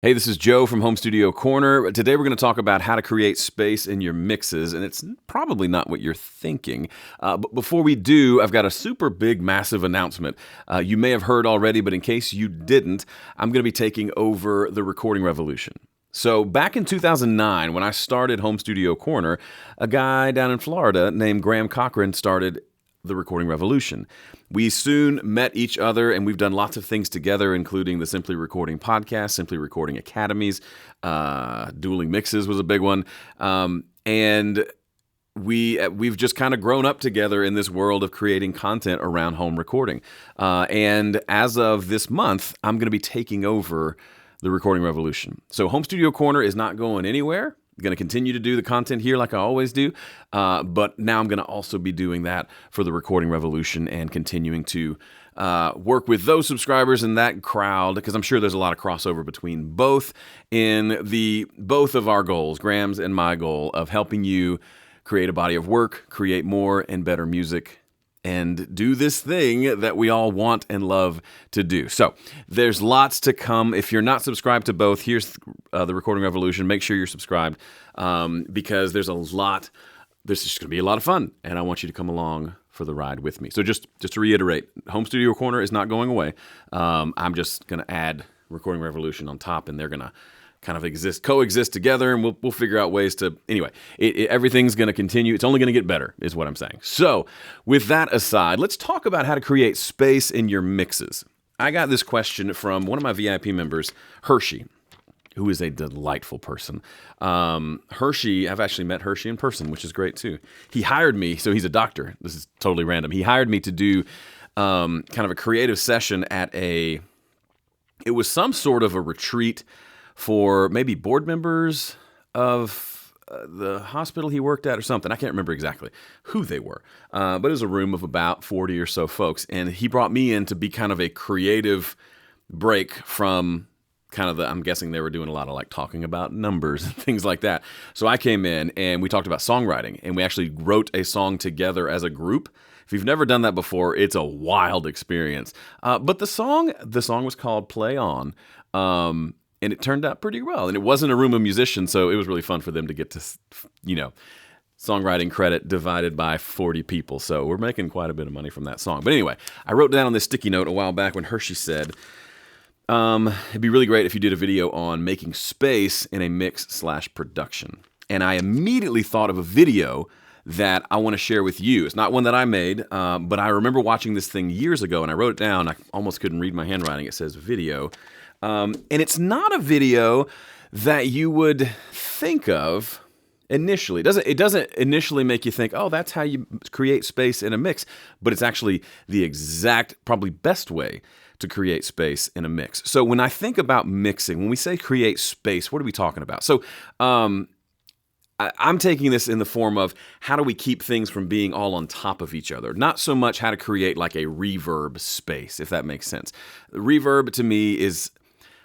Hey, this is Joe from Home Studio Corner. Today we're going to talk about how to create space in your mixes, and it's probably not what you're thinking. But before we do, I've got a super big, massive announcement. You may have heard already, but in case you didn't, I'm going to be taking over the recording revolution. So back in 2009, when I started Home Studio Corner, a guy down in Florida named Graham Cochran started the recording revolution. We soon met each other, and we've done lots of things together, including the Simply Recording podcast, Simply Recording Academies, Dueling Mixes was a big one, and we've just kind of grown up together in this world of creating content around home recording. And as of this month, I'm going to be taking over the recording revolution. So Home Studio Corner is not going anywhere. I'm going to continue to do the content here like I always do, but now I'm going to also be doing that for the recording revolution and continuing to work with those subscribers and that crowd, because I'm sure there's a lot of crossover between both of our goals, Graham's and my goal, of helping you create a body of work, create more and better music, and do this thing that we all want and love to do. So there's lots to come. If you're not subscribed to both, here's the Recording Revolution. Make sure you're subscribed because there's just going to be a lot of fun, and I want you to come along for the ride with me. So just to reiterate, Home Studio Corner is not going away. I'm just going to add Recording Revolution on top, and they're going to kind of coexist together, and we'll figure out ways to, anyway, everything's going to continue. It's only going to get better, is what I'm saying. So with that aside, let's talk about how to create space in your mixes. I got this question from one of my VIP members, Hershey, who is a delightful person. Hershey, I've actually met Hershey in person, which is great too. He hired me, so he's a doctor. This is totally random. He hired me to do kind of a creative session it was some sort of a retreat for maybe board members of the hospital he worked at or something. I can't remember exactly who they were, but it was a room of about 40 or so folks, and he brought me in to be kind of a creative break from kind of I'm guessing they were doing a lot of like talking about numbers and things like that. So I came in and we talked about songwriting, and we actually wrote a song together as a group. If you've never done that before, it's a wild experience. But the song was called Play On. And it turned out pretty well. And it wasn't a room of musicians, so it was really fun for them to get to, songwriting credit divided by 40 people. So we're making quite a bit of money from that song. But anyway, I wrote down on this sticky note a while back when Hershey said, it'd be really great if you did a video on making space in a mix/production. And I immediately thought of a video that I want to share with you. It's not one that I made, but I remember watching this thing years ago, and I wrote it down. I almost couldn't read my handwriting. It says video. And it's not a video that you would think of initially. It doesn't initially make you think, oh, that's how you create space in a mix, but it's actually the exact, probably best way to create space in a mix. So when I think about mixing, when we say create space, what are we talking about? So I'm taking this in the form of how do we keep things from being all on top of each other? Not so much how to create like a reverb space, if that makes sense. Reverb to me is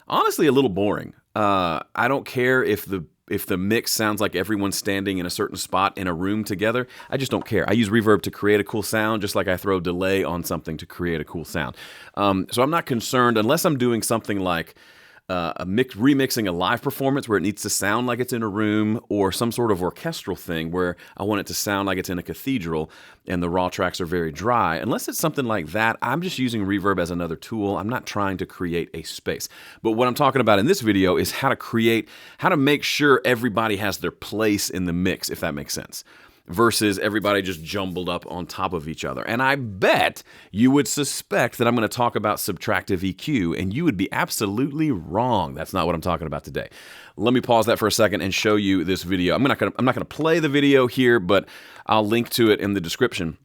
honestly a little boring. I don't care if the mix sounds like everyone's standing in a certain spot in a room together. I just don't care. I use reverb to create a cool sound, just like I throw delay on something to create a cool sound. So I'm not concerned unless I'm doing something like remixing a live performance where it needs to sound like it's in a room, or some sort of orchestral thing where I want it to sound like it's in a cathedral and the raw tracks are very dry. Unless it's something like that, I'm just using reverb as another tool. I'm not trying to create a space. But what I'm talking about in this video is how to make sure everybody has their place in the mix, if that makes sense, versus everybody just jumbled up on top of each other. And I bet you would suspect that I'm going to talk about subtractive EQ, and you would be absolutely wrong. That's not what I'm talking about today. Let me pause that for a second and show you this video. I'm not going to play the video here, but I'll link to it in the description.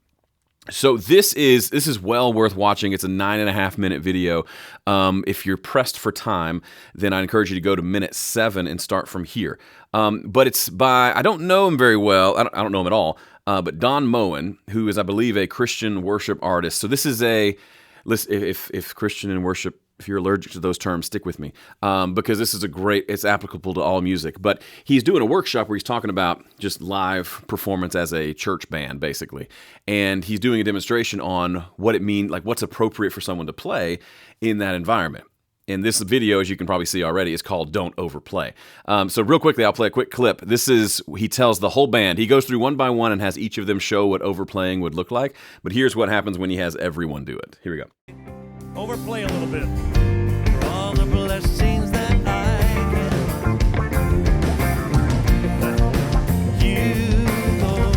So this is well worth watching. It's a 9.5-minute video. If you're pressed for time, then I encourage you to go to minute 7 and start from here. But it's by, I don't know him very well. I don't know him at all. But Don Moen, who is, I believe, a Christian worship artist. So this is if Christian and worship, if you're allergic to those terms, stick with me, because this is it's applicable to all music. But he's doing a workshop where he's talking about just live performance as a church band, basically. And he's doing a demonstration on what it means, like what's appropriate for someone to play in that environment. in this video, as you can probably see already, is called Don't Overplay. So real quickly, I'll play a quick clip. He tells the whole band, he goes through one by one and has each of them show what overplaying would look like. But here's what happens when he has everyone do it. Here we go. Overplay a little bit. All the blessings that I get. You, Lord.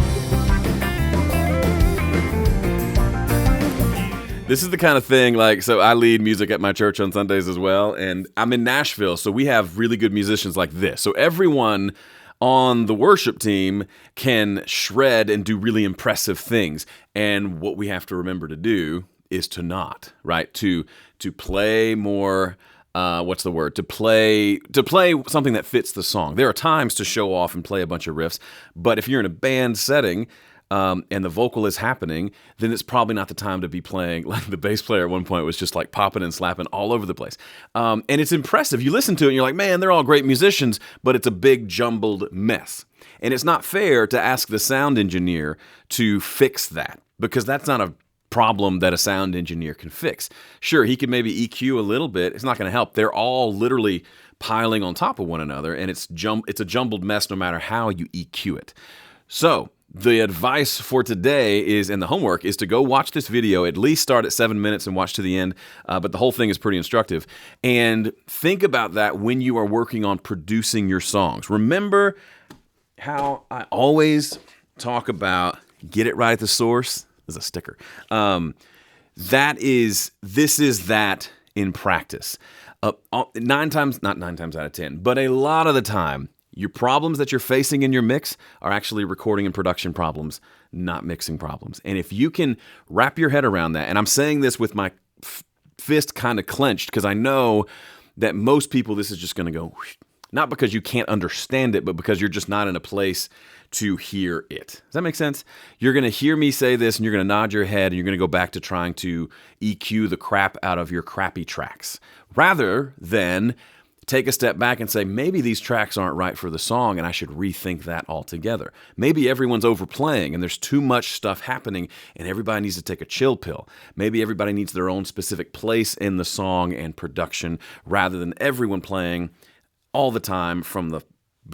This is the kind of thing, like, so I lead music at my church on Sundays as well, and I'm in Nashville, so we have really good musicians like this. So everyone on the worship team can shred and do really impressive things. And what we have to remember to do is to not, right? To play more, to play something that fits the song. There are times to show off and play a bunch of riffs, but if you're in a band setting, and the vocal is happening, then it's probably not the time to be playing. Like the bass player at one point was just like popping and slapping all over the place. And it's impressive. You listen to it and you're like, man, they're all great musicians, but it's a big jumbled mess. And it's not fair to ask the sound engineer to fix that, because that's not a problem that a sound engineer can fix. Sure, he could maybe EQ a little bit. It's not going to help. They're all literally piling on top of one another, and it's a jumbled mess no matter how you EQ it. So the advice for today is, and the homework is, to go watch this video, at least start at 7 minutes and watch to the end, but the whole thing is pretty instructive. And think about that when you are working on producing your songs. Remember how I always talk about get it right at the source? There's a sticker. This is that in practice. Not 9 times out of 10, but a lot of the time, your problems that you're facing in your mix are actually recording and production problems, not mixing problems. And if you can wrap your head around that, and I'm saying this with my fist kind of clenched, because I know that most people, this is just going to go, not because you can't understand it, but because you're just not in a place to hear it. Does that make sense? You're going to hear me say this, and you're going to nod your head, and you're going to go back to trying to EQ the crap out of your crappy tracks, rather than take a step back and say, maybe these tracks aren't right for the song and I should rethink that altogether. Maybe everyone's overplaying and there's too much stuff happening and everybody needs to take a chill pill. Maybe everybody needs their own specific place in the song and production, rather than everyone playing all the time from the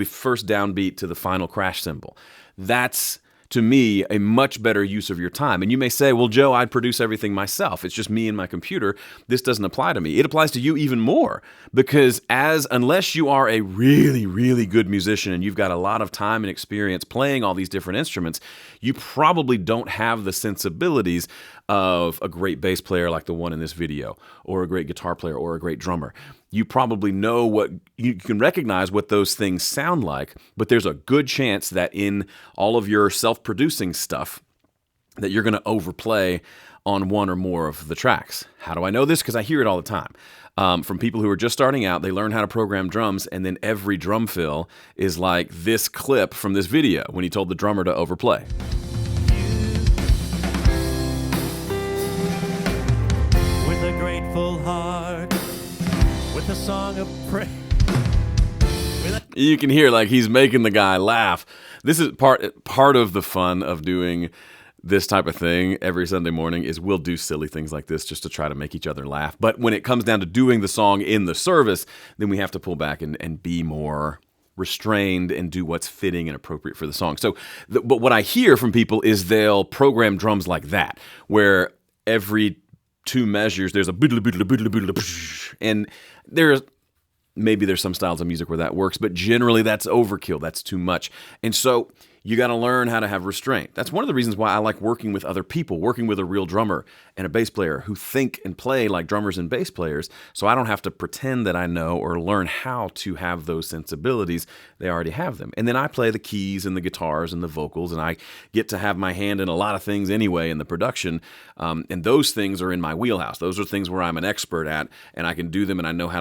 first downbeat to the final crash cymbal. That's, to me, a much better use of your time. And you may say, well, Joe, I'd produce everything myself. It's just me and my computer. This doesn't apply to me. It applies to you even more, because unless you are a really, really good musician and you've got a lot of time and experience playing all these different instruments, you probably don't have the sensibilities of a great bass player like the one in this video, or a great guitar player, or a great drummer. You probably know you can recognize what those things sound like, but there's a good chance that in all of your self-producing stuff that you're going to overplay on one or more of the tracks. How do I know this? Because I hear it all the time. From people who are just starting out, they learn how to program drums, and then every drum fill is like this clip from this video when he told the drummer to overplay. With a grateful heart, with a song of praise. You can hear like he's making the guy laugh. This is part of the fun of doing this type of thing every Sunday morning, is we'll do silly things like this just to try to make each other laugh. But when it comes down to doing the song in the service, then we have to pull back and be more restrained and do what's fitting and appropriate for the song. But what I hear from people is they'll program drums like that, where every 2 measures there's a and there's some styles of music where that works, but generally that's overkill. That's too much. And so you got to learn how to have restraint. That's one of the reasons why I like working with other people, working with a real drummer and a bass player who think and play like drummers and bass players, so I don't have to pretend that I know or learn how to have those sensibilities. They already have them. And then I play the keys and the guitars and the vocals, and I get to have my hand in a lot of things anyway in the production, and those things are in my wheelhouse. Those are things where I'm an expert at, and I can do them, and I know how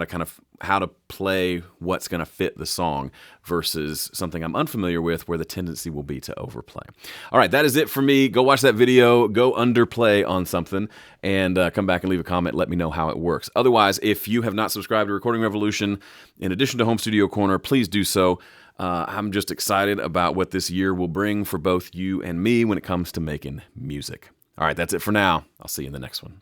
to play what's going to fit the song, versus something I'm unfamiliar with where the tendency will be to overplay. All right, that is it for me. Go watch that video, go underplay on something, and come back and leave a comment. Let me know how it works. Otherwise, if you have not subscribed to Recording Revolution, in addition to Home Studio Corner, please do so. I'm just excited about what this year will bring for both you and me when it comes to making music. All right, that's it for now. I'll see you in the next one.